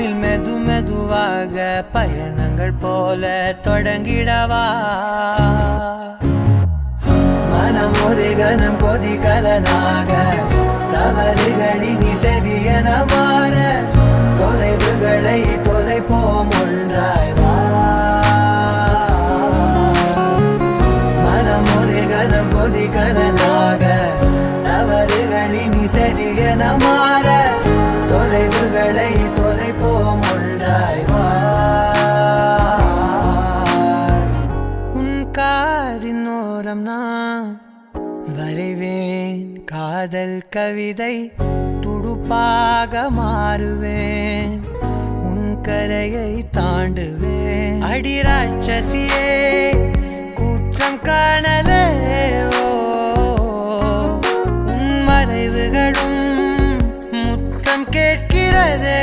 நம்மில் மெது மெதுவாக பயணங்கள் போல தொடங்கிடவா மனம் ஒரு கணம் கொதிகலனாக தவறுகளின் இசையென மாற தொலைவுகளை தொலைப்போம் ஒன்றாய் வா மனம் ஒரு கணம் கொதிகலனாக தவறுகளின் இசையென மாற தொலைவுகளை தொலைப்போம் ஒன்றாய் வா உன் காதின் ஓரம் நான் வரைவேன் காதல் கவிதை துடுப்பாக மாறுவேன் உன் கரையை தாண்டுவேன் அடி ராட்சசியே கூச்சம் காணலே உன் மறைவுகளும் முத்தம் கேட்கிறதே